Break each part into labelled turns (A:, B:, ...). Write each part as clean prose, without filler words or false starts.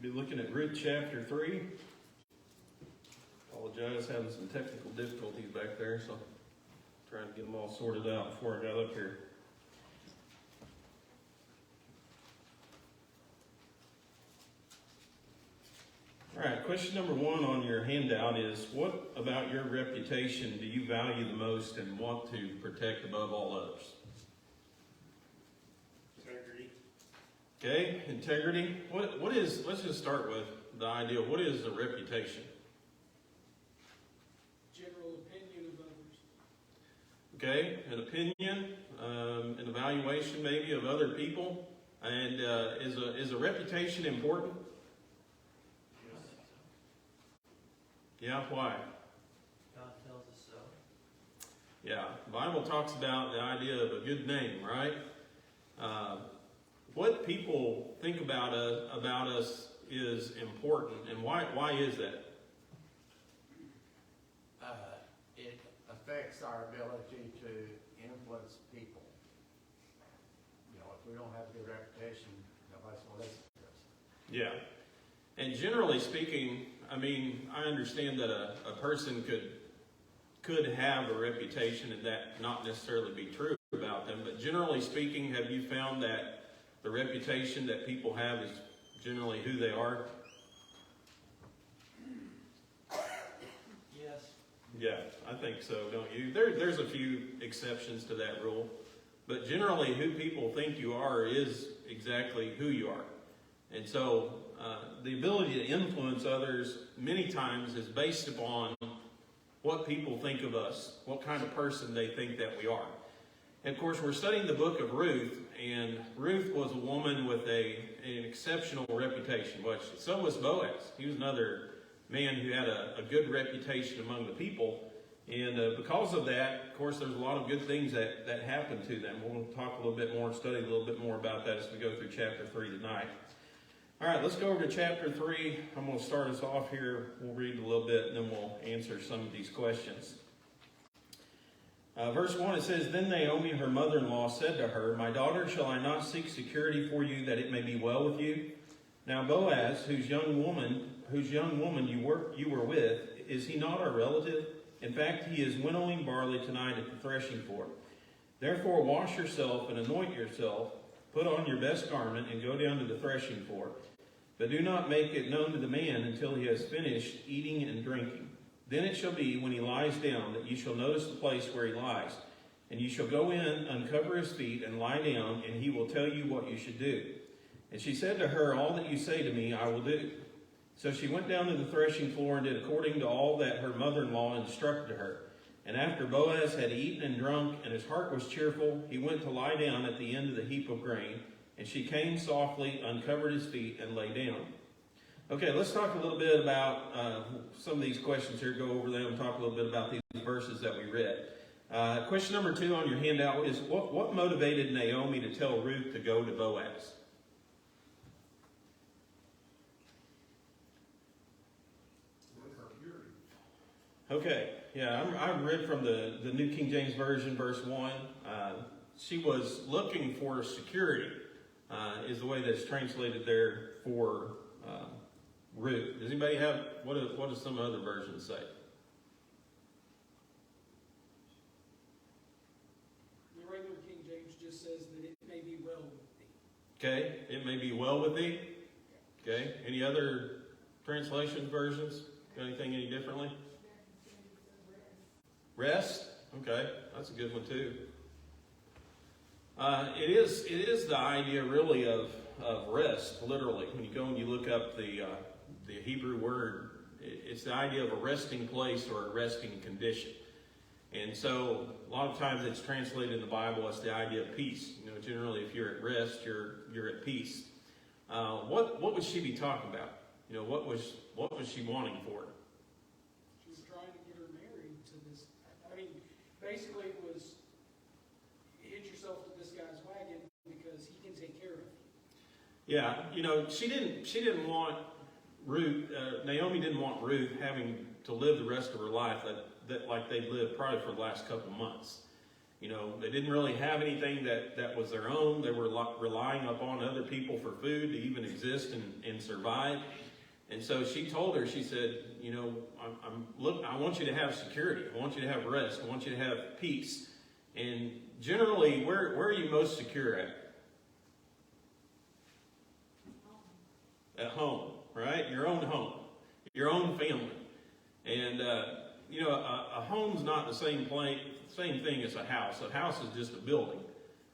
A: Be looking at Ruth chapter 3. Apologize, having some technical difficulties back there, so trying to get them all sorted out before I got up here. All right, question number 1 on your handout is, what about your reputation do you value the most and want to protect above all others?
B: Integrity.
A: Okay, integrity. What is, let's just start with the idea, what is a reputation?
C: General opinion of others.
A: Okay, an opinion, an evaluation maybe of other people. And is a reputation important? Yeah, why?
D: God tells us so.
A: Yeah, the Bible talks about the idea of a good name, right? What people think about us is important, and why is that?
E: It affects our ability to influence people. You know, if we don't have a good reputation, nobody's going to listen to us.
A: Yeah, and generally speaking, I mean, I understand that a person could have a reputation and that not necessarily be true about them, but generally speaking, have you found that the reputation that people have is generally who they are?
D: Yes.
A: Yeah, I think so, don't you? There's a few exceptions to that rule, but generally who people think you are is exactly who you are. And so the ability to influence others many times is based upon what people think of us, what kind of person they think that we are. And of course, we're studying the book of Ruth, and Ruth was a woman with an exceptional reputation. Well, so was Boaz. He was another man who had a good reputation among the people. And because of that, of course, there's a lot of good things that happened to them. We'll talk a little bit more and study a little bit more about that as we go through chapter 3 tonight. All right, let's go over to chapter 3. I'm going to start us off here. We'll read a little bit, and then we'll answer some of these questions. Verse 1, it says, Then Naomi, her mother-in-law, said to her, My daughter, shall I not seek security for you, that it may be well with you? Now Boaz, whose young woman you were with, is he not our relative? In fact, he is winnowing barley tonight at the threshing floor. Therefore wash yourself and anoint yourself, put on your best garment, and go down to the threshing floor. But do not make it known to the man until he has finished eating and drinking. Then it shall be, when he lies down, that you shall notice the place where he lies. And you shall go in, uncover his feet, and lie down, and he will tell you what you should do. And she said to her, All that you say to me I will do. So she went down to the threshing floor and did according to all that her mother-in-law instructed her. And after Boaz had eaten and drunk, and his heart was cheerful, he went to lie down at the end of the heap of grain. And she came softly, uncovered his feet, and lay down. Okay, let's talk a little bit about some of these questions here, go over them and talk a little bit about these verses that we read. Question number 2 on your handout is, what motivated Naomi to tell Ruth to go to Boaz? Okay, yeah, I read from the New King James Version, verse 1. She was looking for security, is the way that's translated there for Ruth. Does anybody have, what does some other versions say?
C: The regular King James just says that it may be well with thee.
A: Okay, it may be well with thee. Okay, any other translation versions? Got anything any differently? Rest. Okay, that's a good one too. It is the idea really of rest, literally. When you go and you look up the Hebrew word, it's the idea of a resting place or a resting condition. And so a lot of times it's translated in the Bible as the idea of peace. You know, generally if you're at rest, you're at peace. What would she be talking about? You know, what was she wanting for it?
C: She was trying to get her married to this. I mean, basically it was, hitch yourself to this guy's wagon because he can take care of you.
A: Yeah, you know, she didn't want Ruth, Naomi didn't want Ruth having to live the rest of her life that like they'd lived probably for the last couple months. You know, they didn't really have anything that was their own. They were relying upon other people for food to even exist and survive. And so she told her, she said, you know, I want you to have security. I want you to have rest. I want you to have peace. And generally, where are you most secure at? At home, right? Your own home, your own family. And, you know, a home's not the same thing as a house. A house is just a building.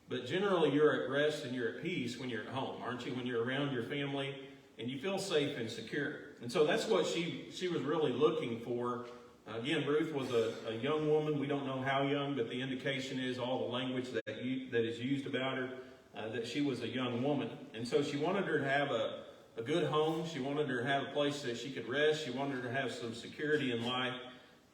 A: But generally, you're at rest and you're at peace when you're at home, aren't you? When you're around your family and you feel safe and secure. And so that's what she was really looking for. Again, Ruth was a young woman. We don't know how young, but the indication is all the language that is used about her, that she was a young woman. And so she wanted her to have a good home. She wanted her to have a place that she could rest. She wanted her to have some security in life.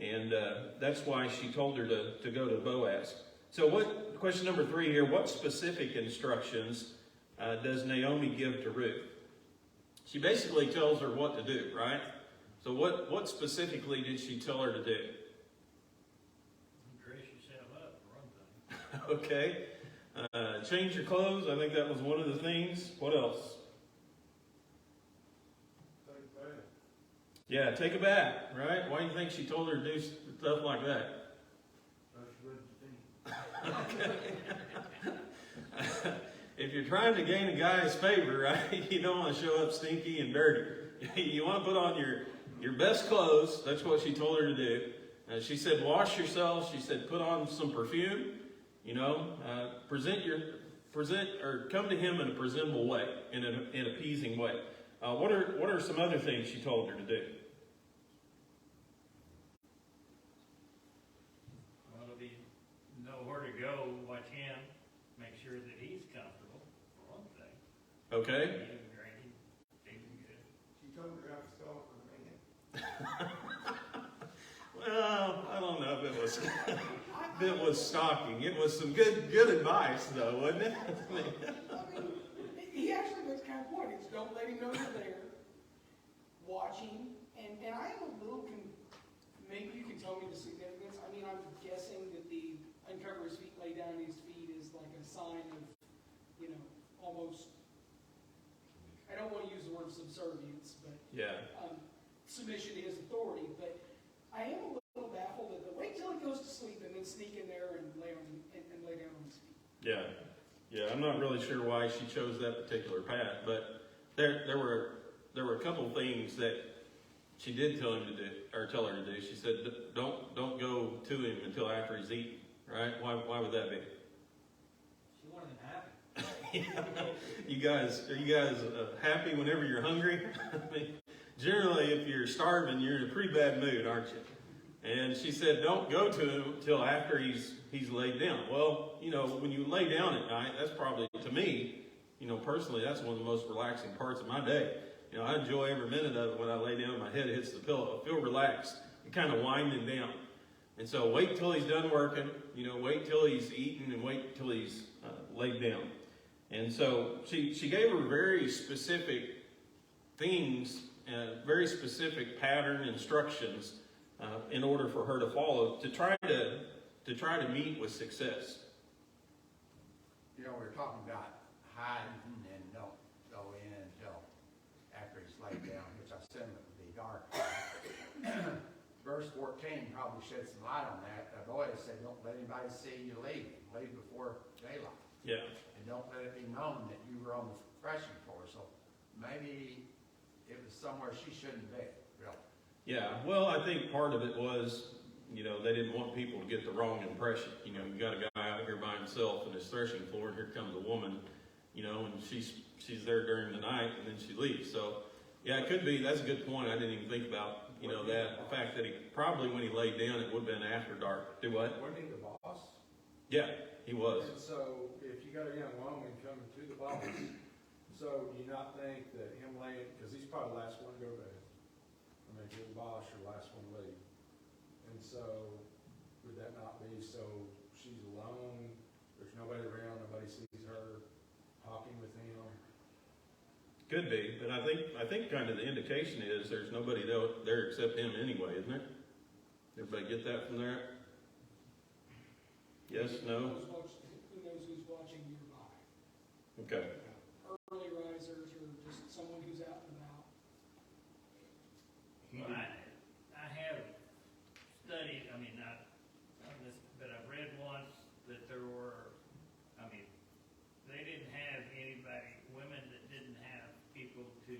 A: And that's why she told her to go to Boaz. So question number 3 here, what specific instructions does Naomi give to Ruth? She basically tells her what to do, right? So what specifically did she tell her to do?
D: Dress yourself up, for one thing.
A: Okay. Change your clothes. I think that was one of the things. What else? Yeah, take a bath, right? Why do you think she told her to do stuff like that? If you're trying to gain a guy's favor, right, you don't want to show up stinky and dirty. You want to put on your best clothes. That's what she told her to do. She said, wash yourself. She said, put on some perfume. You know, come to him in a presentable way, in an appeasing way. What are some other things she told her to do?
D: Well, if you know where to go, watch him, make sure that he's comfortable, for one thing.
A: Okay.
D: Eating, drinking, feeling good.
E: She told her I was stalking a man.
A: Well, I don't know if it was stalking. It was some good advice, though, wasn't it?
C: I mean, he actually makes kind of point. It's don't let him know you're there. Watching, and I am a little, maybe you can tell me the significance. I mean, I'm guessing that the uncover his feet, lay down his feet is like a sign of, you know, almost, I don't want to use the word subservience, but
A: Yeah.
C: Submission to his authority. But I am a little baffled at the wait till he goes to sleep and then sneak in there and lay down on his feet.
A: Yeah, I'm not really sure why she chose that particular path, but there were a couple of things that she did tell her to do. She said, "Don't go to him until after he's eaten." Right? Why would that be?
D: She wanted him happy.
A: Are you guys happy whenever you're hungry? I mean, generally, if you're starving, you're in a pretty bad mood, aren't you? And she said, don't go to him till after he's laid down. Well, you know, when you lay down at night, that's probably, to me, you know, personally, that's one of the most relaxing parts of my day. You know, I enjoy every minute of it when I lay down and my head hits the pillow. I feel relaxed and kind of winding down. And so wait till he's done working, you know, wait till he's eaten and wait till he's laid down. And so she gave her very specific things, very specific pattern instructions in order for her to follow to try to meet with success.
E: You know, we're talking about hiding and don't go in until after he's laid down, which I assume it would be dark. Verse 14 probably shed some light on that. Boaz said, don't let anybody see you leave. Leave before daylight.
A: Yeah.
E: And don't let it be known that you were on the threshing floor. So maybe it was somewhere she shouldn't be, really.
A: Yeah, well, I think part of it was, you know, they didn't want people to get the wrong impression. You know, you got a guy out here by himself in his threshing floor, and here comes a woman, you know, and she's there during the night, and then she leaves. So, yeah, it could be. That's a good point. I didn't even think about, you know, that. The fact that he probably, when he laid down, it would have been after dark. Do what?
B: Wasn't he the boss?
A: Yeah, he was.
B: And so, if you got a young woman coming to the boss, so do you not think that him laying, because he's probably the last one to go to bed. I mean, if you're the boss, you're the last one to leave. And so, would that not be so she's alone, there's nobody around, nobody sees her talking with him?
A: Could be, but I think kind of the indication is there's nobody there except him anyway, isn't there? Everybody get that from there? Yes, no?
C: Who knows who's watching nearby?
A: Okay.
C: Early risers or just someone who's out and about.
D: Well, I have studied, I mean, not on this, but I've read once that there were, I mean, they didn't have anybody, women that didn't have people to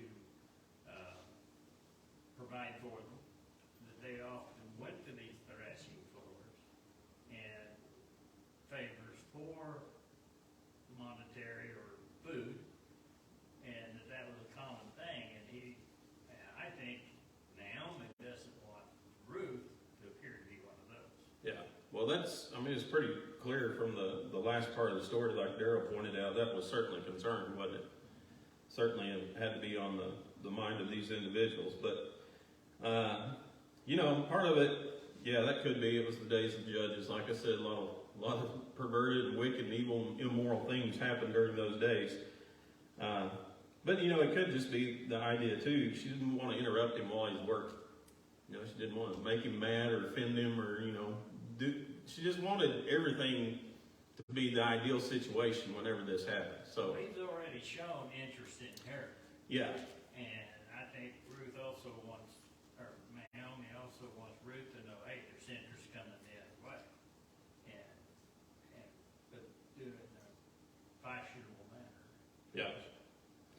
D: provide for them, that they often went to these threshing floors and favors for monetary or food, and that was a common thing, and I think Naomi doesn't want Ruth to appear to be one of those.
A: Yeah. Well, I mean, it's pretty clear from the last part of the story, like Darrell pointed out, that was certainly a concern, wasn't it? Certainly it had to be on the mind of these individuals. But, part of it, yeah, that could be, it was the days of Judges. Like I said, a lot of perverted and wicked and evil and immoral things happened during those days. But, it could just be the idea, too. She didn't want to interrupt him while he's working. She didn't want to make him mad or offend him or, she just wanted everything to be the ideal situation whenever this happened. So,
D: He's already shown interest in her,
A: yeah.
D: and I think Ruth also wants, or Naomi also wants Ruth to know, hey, there's interest coming the other way, but do it in a fashionable manner.
A: Yeah.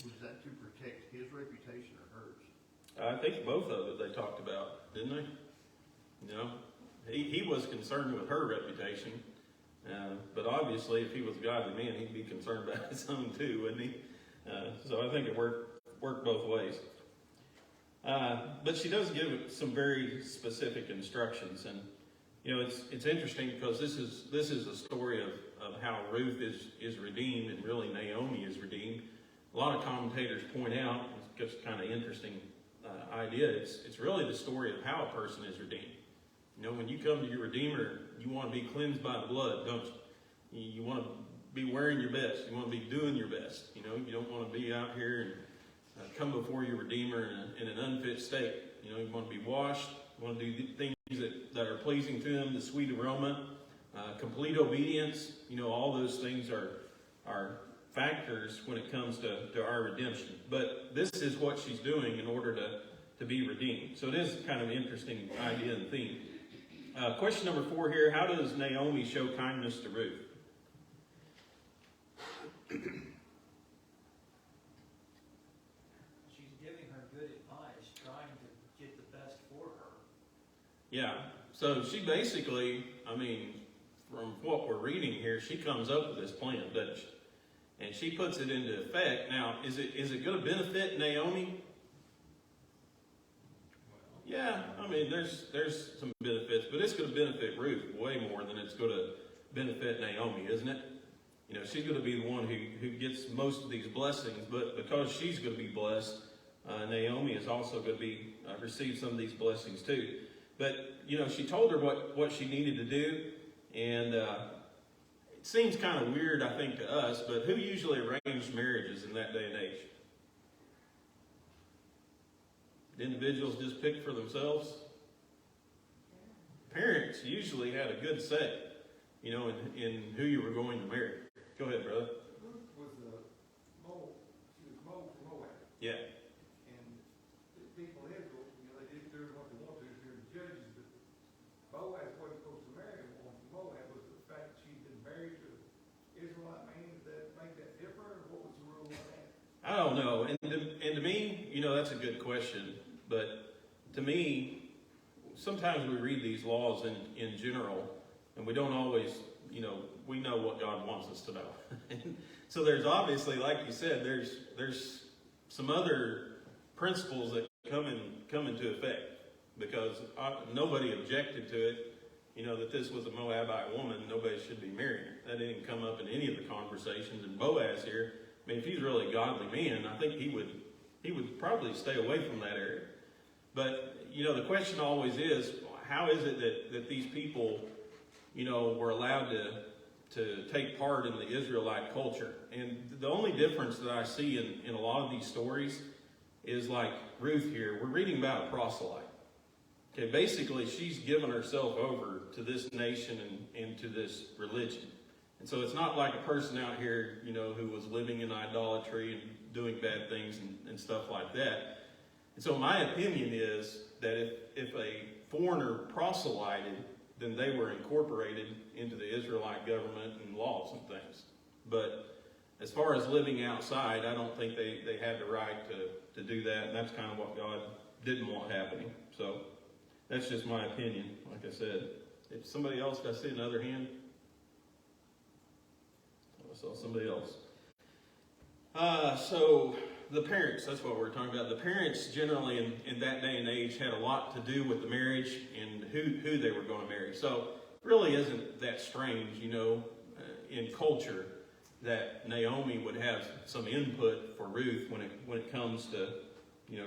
F: Was that to protect his reputation or hers?
A: I think both of it they talked about, didn't they? He was concerned with her reputation, but obviously if he was a godly man, he'd be concerned about his own too, wouldn't he? So I think it worked both ways. But she does give some very specific instructions, and it's interesting because this is a story of how Ruth is redeemed and really Naomi is redeemed. A lot of commentators point out, it's just kind of interesting idea. It's really the story of how a person is redeemed. When you come to your Redeemer, you want to be cleansed by the blood, don't you? You want to be wearing your best. You want to be doing your best. You don't want to be out here and come before your Redeemer in an unfit state. You want to be washed. You want to do things that are pleasing to Him, the sweet aroma, complete obedience. All those things are factors when it comes to our redemption. But this is what she's doing in order to be redeemed. So it is kind of an interesting idea and theme. Question number 4 here. How does Naomi show kindness to Ruth?
G: She's giving her good advice, trying to get the best for her.
A: Yeah. So she basically, from what we're reading here, she comes up with this plan, doesn't she? And she puts it into effect. Now, is it going to benefit Naomi? Yeah, there's some benefits, but it's going to benefit Ruth way more than it's going to benefit Naomi, isn't it? She's going to be the one who gets most of these blessings, but because she's going to be blessed, Naomi is also going to be receive some of these blessings too. But she told her what she needed to do, and it seems kind of weird, I think, to us. But who usually arranged marriages in that day and age? Did individuals just pick for themselves? Parents usually had a good say, in who you were going to marry. Go ahead, brother.
B: Ruth was she was Moab from Moab.
A: Yeah.
B: And the people of Israel, they did do what they wanted to during the Judges, but Boaz wasn't supposed to marry a woman from Moab. Was the fact that she'd been married to an Israelite man, did that make that different, or what was the rule on that?
A: I don't know. And to me, that's a good question. But to me, sometimes we read these laws in general, and we don't always, we know what God wants us to know. So there's obviously, like you said, there's some other principles that come into effect, because nobody objected to it, that this was a Moabite woman, nobody should be marrying her. That didn't come up in any of the conversations. And Boaz here, if he's really a godly man, I think he would probably stay away from that area. But, the question always is, how is it that these people, were allowed to take part in the Israelite culture? And the only difference that I see in a lot of these stories is like Ruth here. We're reading about a proselyte. Okay, basically, she's given herself over to this nation and to this religion. And so it's not like a person out here, who was living in idolatry and doing bad things and stuff like that. And so my opinion is that if a foreigner proselyted, then they were incorporated into the Israelite government and laws and things. But as far as living outside, I don't think they had the right to do that. And that's kind of what God didn't want happening. So that's just my opinion, like I said. If somebody else, did I see another hand? I saw somebody else. So the parents, that's what we're talking about. The parents generally in that day and age had a lot to do with the marriage and who they were going to marry. So it really isn't that strange, in culture that Naomi would have some input for Ruth when it comes to,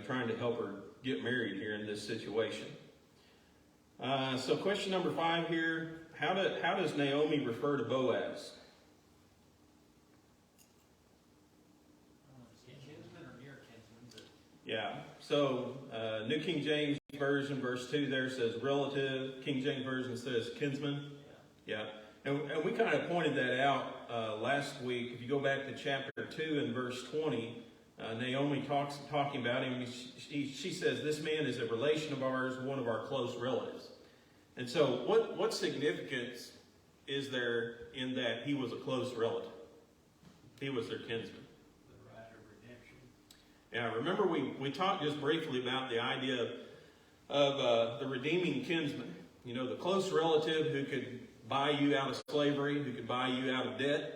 A: trying to help her get married here in this situation. So question number 5 here, how does Naomi refer to Boaz?
G: Kinsman or near kinsman, but
A: Yeah, so New King James Version, verse 2 there says relative. King James Version says kinsman. Yeah, and we kind of pointed that out last week. If you go back to chapter 2 and verse 20, Naomi talking about him. She says, this man is a relation of ours, one of our close relatives. And so what significance is there in that he was a close relative? He was their kinsman.
D: The right of redemption.
A: Yeah, remember we talked just briefly about the idea of the redeeming kinsman. The close relative who could buy you out of slavery, who could buy you out of debt.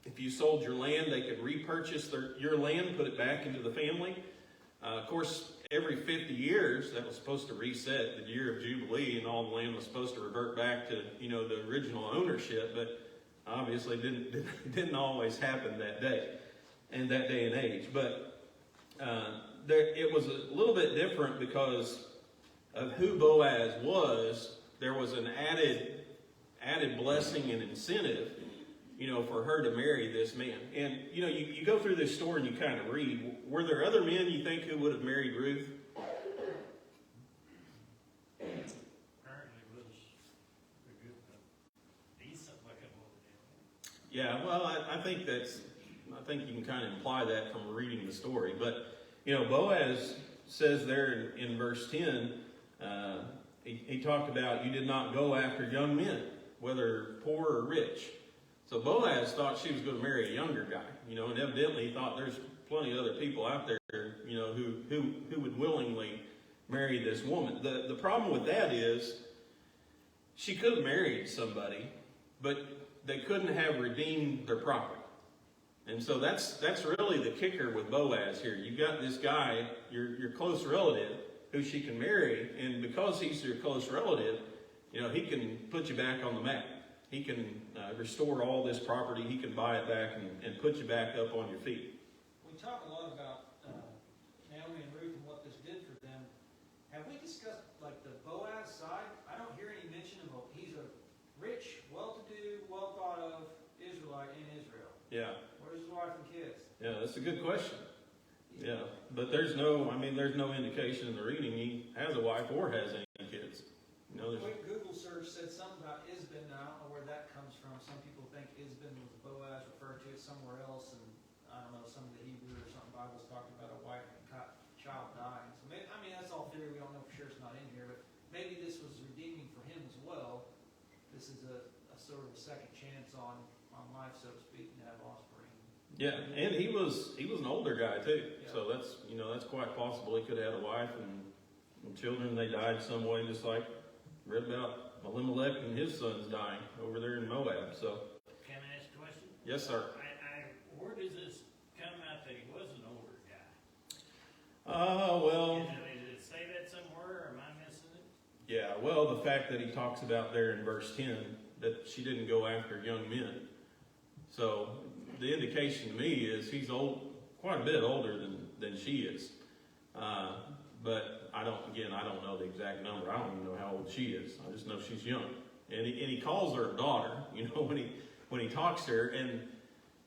A: If you sold your land, they could repurchase your land, put it back into the family. Of course, every 50 years, that was supposed to reset the year of Jubilee, and all the land was supposed to revert back to, the original ownership, but obviously didn't always happen that day, in that day and age. But it was a little bit different because of who Boaz was. There was an added blessing and incentive, for her to marry this man. And, you go through this story and you kind of read, were there other men you think who would have married Ruth?
D: Apparently was a good, decent looking woman.
A: Yeah, well, I think you can kind of imply that from reading the story. But, Boaz says there in verse 10, he talked about you did not go after young men, whether poor or rich. So Boaz thought she was going to marry a younger guy, and evidently he thought there's plenty of other people out there, who would willingly marry this woman. The problem with that is she could have married somebody, but they couldn't have redeemed their property. And so that's really the kicker with Boaz here. You've got this guy, your close relative, who she can marry, and because he's your close relative, he can put you back on the map. He can restore all this property. He can buy it back and put you back up on your feet.
G: we talk a lot about Naomi and Ruth and what this did for them. Have we discussed like the Boaz side? I don't hear any mention of he's a rich, well-to-do, well-thought of Israelite in Israel.
A: Yeah.
G: Where's his wife and kids?
A: Yeah, that's a good question. Yeah, but there's no indication in the reading he has a wife or has any kids.
G: A quick Google search said something about Isbin. Now, I don't know where that comes from. Some people think Isbin was Boaz, referred to it somewhere else, and I don't know, some of the Hebrew or something Bible's talking about a wife and child dying. So maybe, that's all theory. We don't know for sure. It's not in here, but maybe this was redeeming for him as well. This is a sort of a second chance on life, so to speak, and have offspring.
A: Yeah, and he was an older guy too,
G: Yeah.
A: so that's quite possible. He could have had a wife and children. They died some way, just like read about Elimelech and his sons dying over there in Moab. So,
D: Can I ask a question?
A: yes, sir.
D: Where does this come out that he was an older guy?
A: Well,
D: Did it say that somewhere, or am I missing it?
A: yeah. Well, the fact that he talks about there in verse 10 that she didn't go after young men. So the indication to me is he's quite a bit older than she is. But I don't know the exact number. I don't even know how old she is. I just know she's young. And he calls her a daughter, when he talks to her. And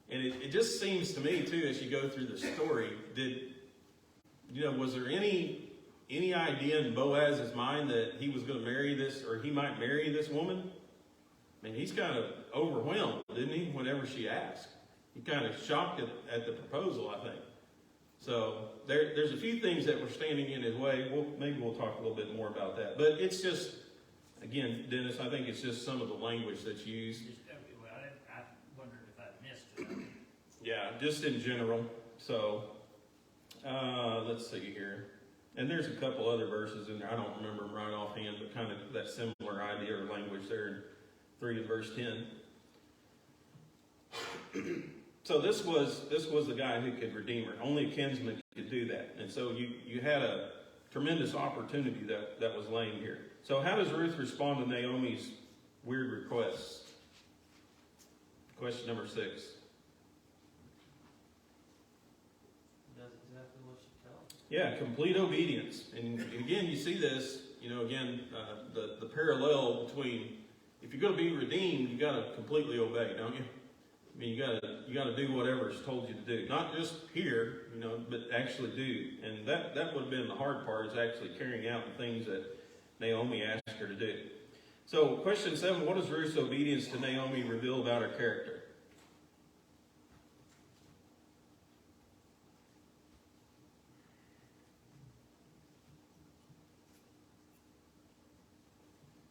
A: it just seems to me too, as you go through the story, was there any any idea in Boaz's mind that he was going to marry this, or he might marry this woman? I mean, he's kind of overwhelmed, didn't he, whenever she asked? He kind of shocked at the proposal, I think. So there's a few things that were standing in his way. Maybe we'll talk a little bit more about that. But it's just, again, Dennis, I think it's just some of the language that's used.
D: Well, I wondered if I missed it.
A: Yeah, just in general. So, let's see here. And there's a couple other verses in there. I don't remember them right offhand, but kind of that similar idea or language there in 3 to verse 10. So this was the guy who could redeem her. Only a kinsman could do that. And so you had a tremendous opportunity that was laying here. So how does Ruth respond to Naomi's weird requests? Question number 6.
G: Does exactly what she tells.
A: Yeah, complete obedience. And again, you see this, the parallel between, if you're going to be redeemed, you got to completely obey, don't you? I mean, you got to do whatever's told you to do. Not just here, but actually do. And that would have been the hard part, is actually carrying out the things that Naomi asked her to do. So, question 7, what does Ruth's obedience to Naomi reveal about her character?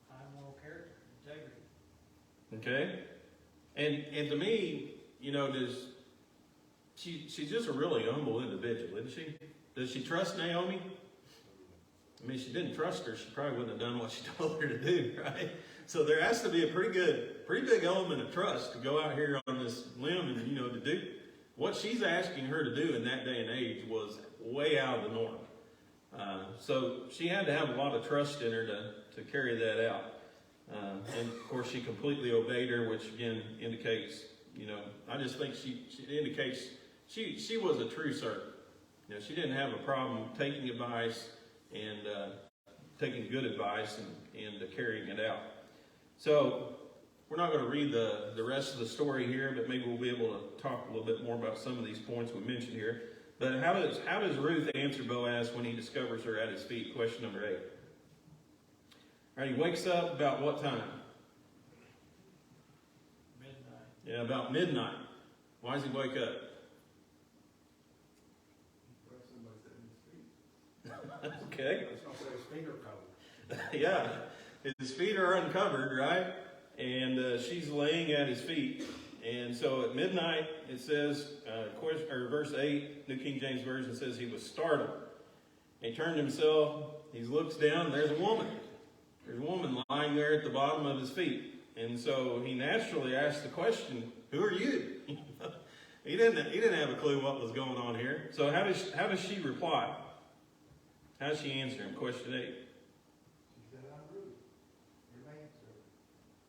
G: High moral character, integrity.
A: Okay? And to me, she's just a really humble individual, isn't she? Does she trust Naomi? I mean, if she didn't trust her, she probably wouldn't have done what she told her to do, right? So there has to be a pretty big element of trust to go out here on this limb and, to do what she's asking her to do in that day and age was way out of the norm. So she had to have a lot of trust in her to carry that out. And of course, she completely obeyed her, which again indicates, I just think she indicates she was a true servant. She didn't have a problem taking advice and taking good advice and carrying it out. So we're not going to read the rest of the story here, but maybe we'll be able to talk a little bit more about some of these points we mentioned here. But how does Ruth answer Boaz when he discovers her at his feet? Question number 8. All right, he wakes up about what time?
G: Midnight.
A: Yeah, about midnight. Why does he wake up? Okay.
B: I was going to say his feet are covered.
A: Yeah, his feet are uncovered, right? And she's laying at his feet. And so at midnight, it says, verse 8, New King James Version says he was startled. He turned himself, he looks down, and there's a woman. There's a woman lying there at the bottom of his feet. And so he naturally asked the question, who are you? He didn't have a clue what was going on here. So how does she reply? How does she answer him? Question 8.
E: She said, I'm Ruth, your manservant.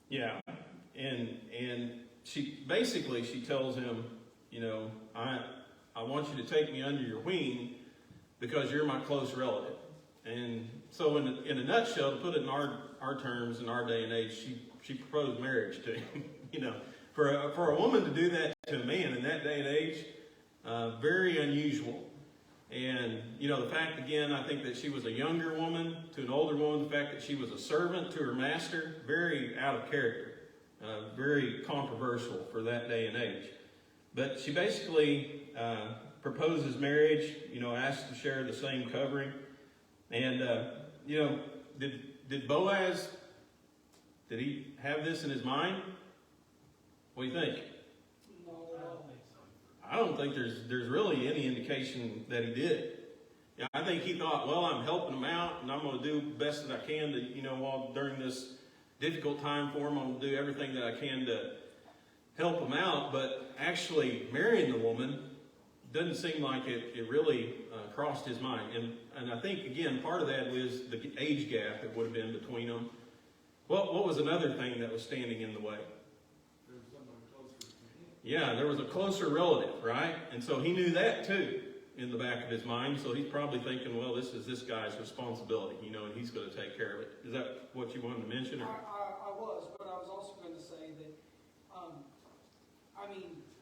A: Yeah, and she tells him, I want you to take me under your wing because you're my close relative. And so in a nutshell, to put it in our terms, in our day and age, she proposed marriage to him. For a woman to do that to a man in that day and age, very unusual. And, the fact, again, I think that she was a younger woman to an older woman, the fact that she was a servant to her master, very out of character, very controversial for that day and age. But she basically proposes marriage, asks to share the same covering. And, did Boaz, did he have this in his mind? What do you think?
C: No,
G: I don't think so.
A: I don't think there's really any indication that he did. Yeah, I think he thought, well, I'm helping him out, and I'm going to do the best that I can to, while during this difficult time for him, I'm going to do everything that I can to help him out. But actually marrying the woman doesn't seem like it really crossed his mind. And I think, again, part of that was the age gap that would have been between them. What was another thing that was standing in the way?
B: There was somebody closer to him.
A: Yeah, there was a closer relative, right? And so he knew that too in the back of his mind. So he's probably thinking, well, this is this guy's responsibility, and he's going to take care of it. Is that what you wanted to mention? Or?
C: I was, but I was also going to say that,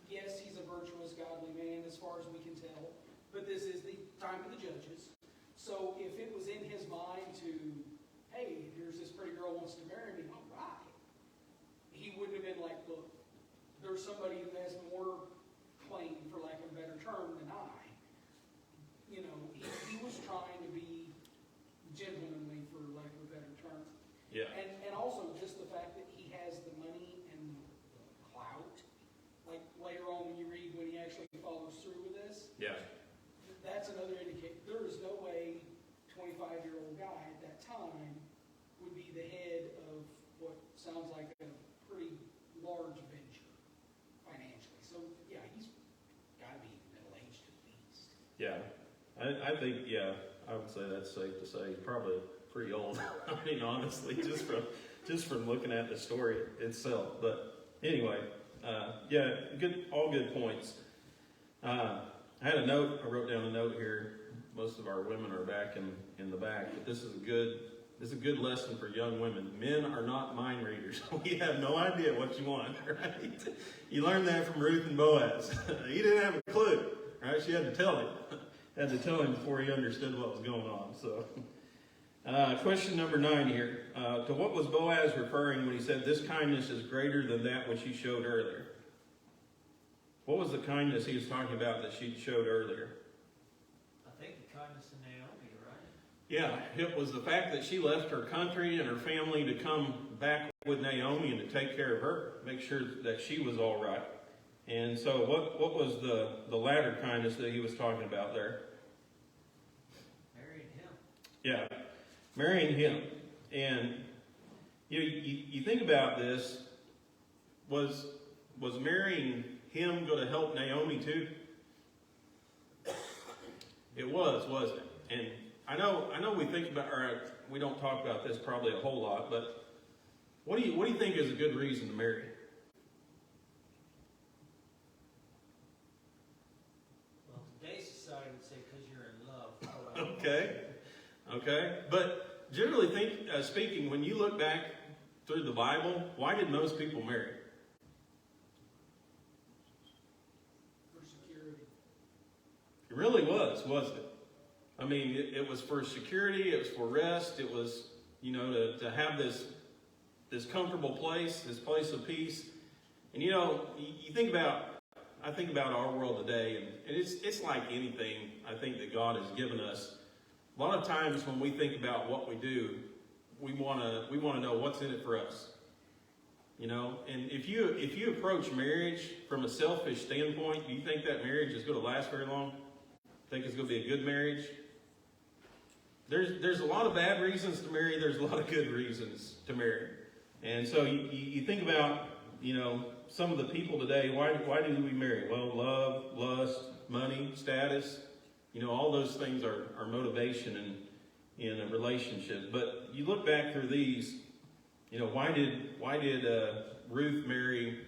C: yes, he's a virtuous, godly man as far as we can tell, but this is the time of the judges. So if it was in wants to marry me, all right. He wouldn't have been like, look, there's somebody who has more claim, for lack of a better term, than I. You know, he was trying to be gentlemanly, for lack of a better term.
A: Yeah.
C: And also just the fact that he has the money and the clout. Like later on when you read when he actually follows through with this,
A: Yeah.
C: that's another indicator. There is no way 25-year-old guy at that time would be the head of what sounds like a pretty large venture financially. So yeah, he's got to be middle-aged at least.
A: Yeah. I think, yeah, I would say that's safe to say, probably pretty old. I mean, honestly, just from looking at the story itself. But anyway, yeah, all good points. I had a note, I wrote down a note here. Most of our women are back in the back, but this is a good lesson for young women. Men are not mind readers. We have no idea what you want, right? You learned that from Ruth and Boaz. He didn't have a clue, right? She had to tell him. Had to tell him before he understood what was going on. So, question number 9 here. To what was Boaz referring when he said, "This kindness is greater than that which he showed earlier"? What was the kindness he was talking about that she showed earlier?
G: I think the kindness of Naomi, right?
A: Yeah, it was the fact that she left her country and her family to come back with Naomi and to take care of her, make sure that she was all right. And so what was the latter kindness that he was talking about there?
G: Marrying him.
A: Yeah, marrying him. And you think about this, was marrying him going to help Naomi too? It was, wasn't it? And I know we think about, or we don't talk about this probably a whole lot, but what do you think is a good reason to marry?
G: Well, today's society would say because you're in love.
A: Okay. But generally speaking, when you look back through the Bible, why did most people marry?
C: For security.
A: It really was, wasn't it? I mean, it was for security, it was for rest, it was, to have this comfortable place, this place of peace. And you think about, I think about our world today, and it's like anything I think that God has given us. A lot of times when we think about what we do, we want to know what's in it for us. And if you approach marriage from a selfish standpoint, do you think that marriage is going to last very long? Think it's going to be a good marriage? There's a lot of bad reasons to marry. There's a lot of good reasons to marry. And so you think about, some of the people today, why do we marry? Well, love, lust, money, status, all those things are motivation in a relationship. But you look back through these, why did Ruth marry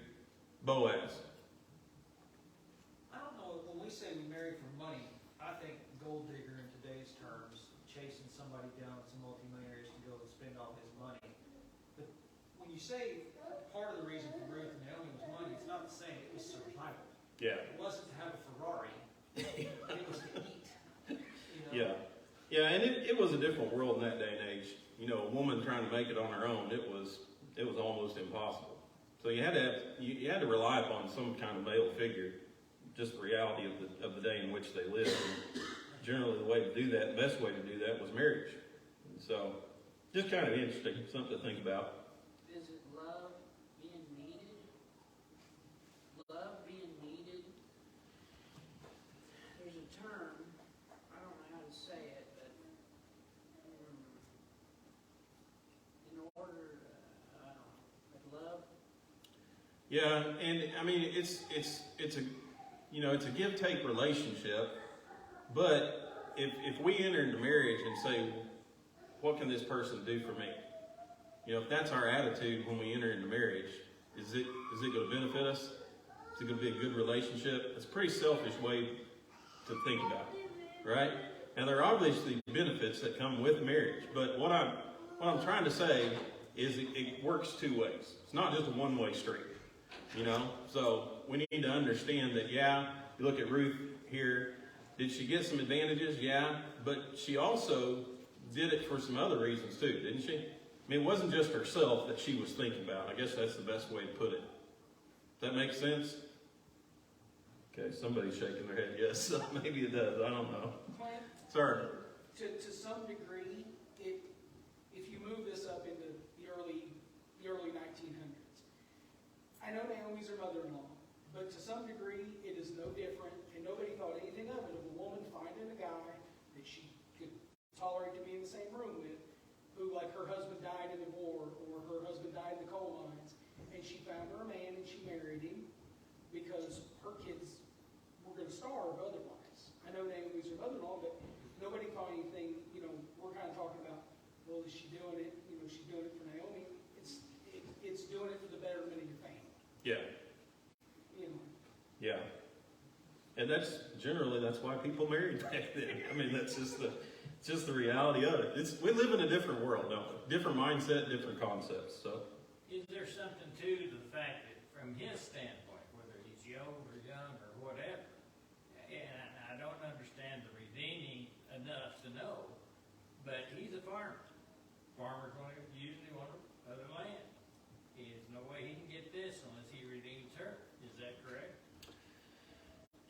A: Boaz?
G: I don't know, when we say we marry for money, I think gold digger in today's terms, chasing somebody down that's a multimillionaire to go and spend all his money. But when you say part of the reason for Ruth and Naomi was money, it's not the same, it was survival.
A: Yeah.
G: It wasn't to have a Ferrari, it was to eat.
A: Yeah, and it was a different world in that day and age. A woman trying to make it on her own, it was almost impossible. So you had to rely upon some kind of male figure, just the reality of the day in which they lived. And generally, the way to do that, the best way to do that, was marriage. And so, just kind of interesting, something to think about.
H: Is it love being needed? Love being needed? There's a term, I don't know how to say it, but in order, like love.
A: Yeah, and I mean it's a give-take relationship, but if we enter into marriage and say, what can this person do for me? If that's our attitude when we enter into marriage, is it going to benefit us? Is it going to be a good relationship? It's a pretty selfish way to think about it, right? And there are obviously benefits that come with marriage, but what I'm trying to say is it works two ways. It's not just a one-way street, So we need to understand that, yeah, you look at Ruth here, did she get some advantages? Yeah, but she also did it for some other reasons too, didn't she? I mean, it wasn't just herself that she was thinking about. I guess that's the best way to put it. Does that make sense? Okay, somebody's shaking their head yes. Maybe it does. I don't know.
C: Clint,
A: Sorry.
C: to some degree, if you move this up into the early 1900s, I know Naomi's her mother-in-law, but to some degree, it is no different, and nobody thought anything of it, of a woman finding a guy that she could tolerate to be in the same room with, who, like, her husband died in the war, or her husband died in the coal mines, and she found her a man and she married him because her kids were going to starve otherwise. I know Naomi's her mother-in-law, but nobody thought anything, we're kind of talking about, well, is she doing it, she's doing it for Naomi. It's doing it for the betterment of your family.
A: Yeah. Yeah. And that's why people married back then. I mean, that's just the reality of it. We live in a different world, don't we? Different mindset, different concepts. So,
D: Is there something to the fact that from his standpoint, whether he's young or whatever, and I don't understand the redeeming enough to know, but he's a farmer. Farmer's going to usually want other land. There's no way he can get this unless he redeems her. Is that correct?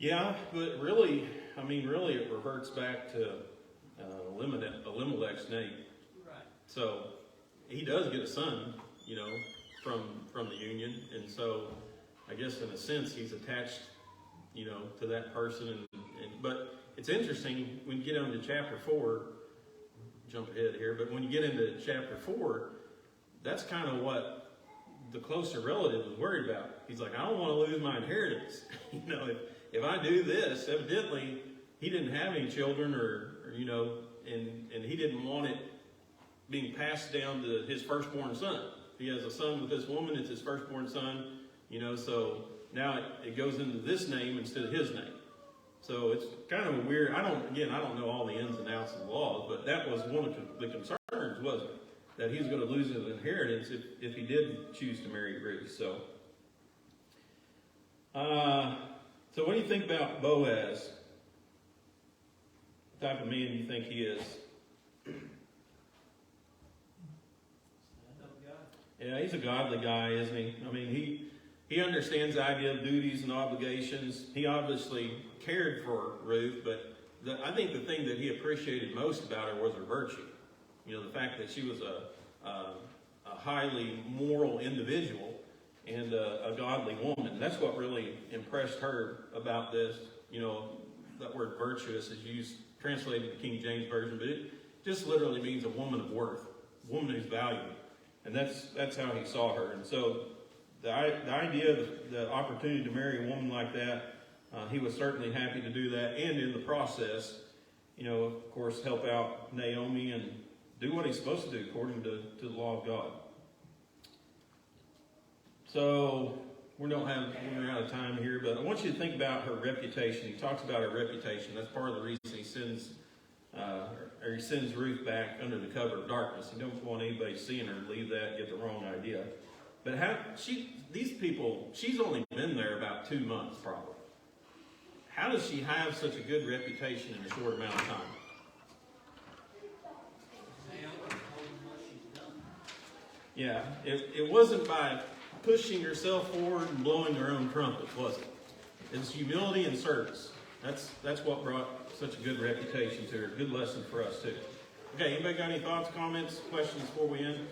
A: yeah, but really it reverts back to Elimelech's name.
D: Right.
A: So he does get a son, from the union, and so I guess in a sense he's attached, to that person. But it's interesting when you get into chapter 4. Jump ahead here, but when you get into chapter 4, that's kind of what the closer relative was worried about. He's like, I don't want to lose my inheritance. If I do this, evidently he didn't have any children, or and he didn't want it being passed down to his firstborn son. If he has a son with this woman, it's his firstborn son, so now it goes into this name instead of his name. So it's kind of a weird, I don't know all the ins and outs of the laws, but that was one of the concerns, wasn't it? That he was going to lose his inheritance if he did choose to marry Ruth. So what do you think about Boaz? What type of man do you think he is? Yeah, he's a godly guy, isn't he? I mean, he understands the idea of duties and obligations. He obviously cared for Ruth, but I think the thing that he appreciated most about her was her virtue. The fact that she was a highly moral individual and a godly woman. That's what really impressed her about this. That word virtuous is used, translated in the King James Version, but it just literally means a woman of worth, a woman who's valued. And that's how he saw her. And so the idea, the opportunity to marry a woman like that, he was certainly happy to do that, and in the process, of course, help out Naomi and do what he's supposed to do according to the law of God. So we're out of time here, but I want you to think about her reputation. He talks about her reputation. That's part of the reason he sends Ruth back under the cover of darkness. He don't want anybody seeing her leave that and get the wrong idea. But she's only been there about 2 months probably. How does she have such a good reputation in a short amount of time? Yeah, it wasn't by pushing herself forward and blowing her own trumpet, was it? It's humility and service. That's what brought such a good reputation to her. Good lesson for us too. Okay, anybody got any thoughts, comments, questions before we end?